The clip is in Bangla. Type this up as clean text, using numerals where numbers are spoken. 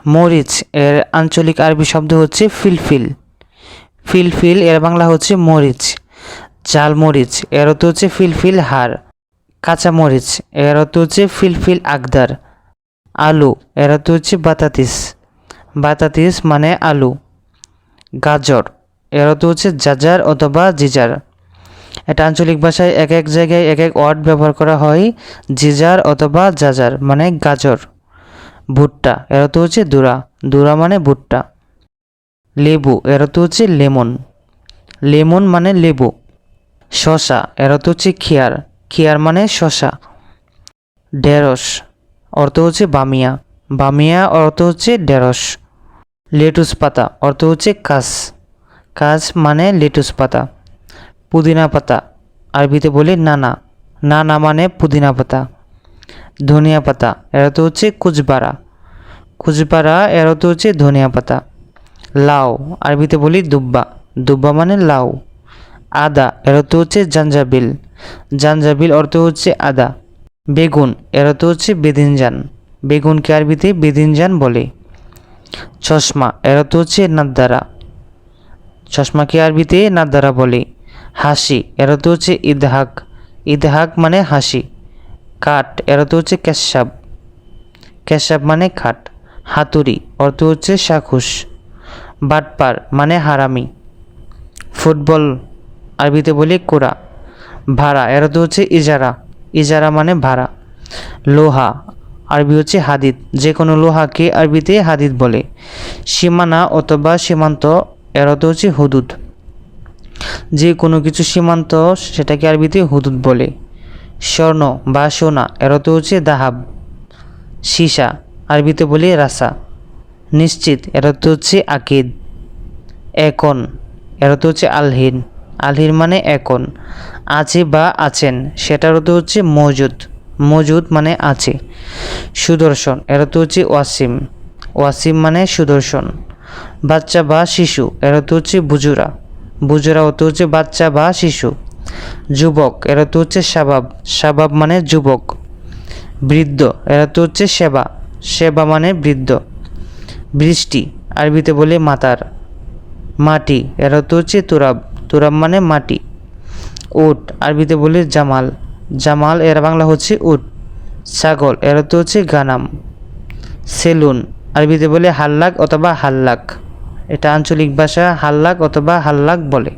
মরিচ এর আঞ্চলিক আরবি শব্দ হচ্ছে ফিলফিল। ফিলফিল এর বাংলা হচ্ছে মরিচ। ঝাল মরিচ এর অর্থ হচ্ছে ফিলফিল হার। কাঁচা মরিচ এর অর্থ হচ্ছে ফিলফিল আকদার। আলু এর অর্থ হচ্ছে বাতাতিস। বাতাতিস মানে আলু। গাজর এর অর্থ হচ্ছে জাজার অথবা জিজার। এটা আঞ্চলিক ভাষায় এক এক জায়গায় এক এক ওয়ার্ড ব্যবহার করা হয়। জিজার অথবা জাজার মানে গাজর। ভুট্টা এর অর্থ হচ্ছে দুরা। দুরা মানে ভুট্টা। লেবু এর অর্থ হচ্ছে লেমন। লেমন মানে লেবু। শসা এর অর্থ হচ্ছে খেয়ার। খেয়ার মানে শসা। ঢেঁড়স অর্থ হচ্ছে বামিয়া। বামিয়া অর্থ হচ্ছে ঢেঁড়স। লেটুস পাতা অর্থ হচ্ছে কাস। কাস মানে লেটুস পাতা। পুদিনা পাতা আরবিতে বলি নানা। নানা মানে পুদিনা পাতা। ধনিয়া পাতা এর অর্থ হচ্ছে কুজবারা। কুজবারা এর অর্থ হচ্ছে ধনিয়া পাতা। লাউ আরবিতে বলি দুব্বা। দুব্বা মানে লাউ। আদা এর অর্থ হচ্ছে জাঞ্জাবিল। জাঞ্জাবিল অর্থ হচ্ছে আদা। বেগুন এর অর্থ হচ্ছে বেদিনজান। বেগুনকে আরবিতে বেদিনজান বলে। চশমা এর অর্থ হচ্ছে নাদ্দারা। চশমাকে আরবিতে নাদ্দারা বলে। হাসি এর অর্থ হচ্ছে ইদহাক। ইদহাক মানে হাসি। কাঠ এর অর্থ হচ্ছে কেশাব। কেশাব মানে খাট। হাতুড়ি অর্থ হচ্ছে শাকুশ। বাটপার মানে হারামি। ফুটবল আরবিতে বলি কোরা। ভাড়া এর অর্থ হচ্ছে ইজারা। ইজারা মানে ভাড়া। লোহা আরবি হচ্ছে হাদিদ। যে কোনো লোহাকে আরবিতে হাদিদ বলে। সীমানা অথবা সীমান্ত এর অর্থ হচ্ছে হুদুদ। যে কোনো কিছু সীমান্ত সেটাকে আরবিতে হুদুদ বলে। স্বর্ণ বা সোনা এর অর্থ হচ্ছে দাহাব। সীসা আরবিতে বলি রাসা। নিশ্চিত এর অর্থ হচ্ছে আকিদ। একন এর অর্থ হচ্ছে আলহিন। আলহিন মানে একন। আছে বা আছেন সেটার অর্থ হচ্ছে মজুদ। মজুদ মানে আছে। সুদর্শন এর অর্থ হচ্ছে ওয়াসিম। ওয়াসিম মানে সুদর্শন। বাচ্চা বা শিশু এর অর্থ হচ্ছে বুজুরা। বুজুরা অর্থ হচ্ছে বাচ্চা বা শিশু। যুবক এর অর্থ হচ্ছে শাবাব। শাবাব মানে যুবক। বৃদ্ধ এর অর্থ হচ্ছে সেবা। সেবা মানে বৃদ্ধ। বৃষ্টি আরবিতে বলে মাতার। মাটি এর অর্থ হচ্ছে তুরাব। তুরাব মানে মাটি। উট আরবিতে বলে জামাল। জামাল এর বাংলা হচ্ছে উট। ছাগল এর অর্থ হচ্ছে গানাম। সেলুন আরবিতে বলে হাল্লাক অথবা হাল্লাক। এটা আঞ্চলিক ভাষা হাল্লাক অথবা হাল্লাক বলে।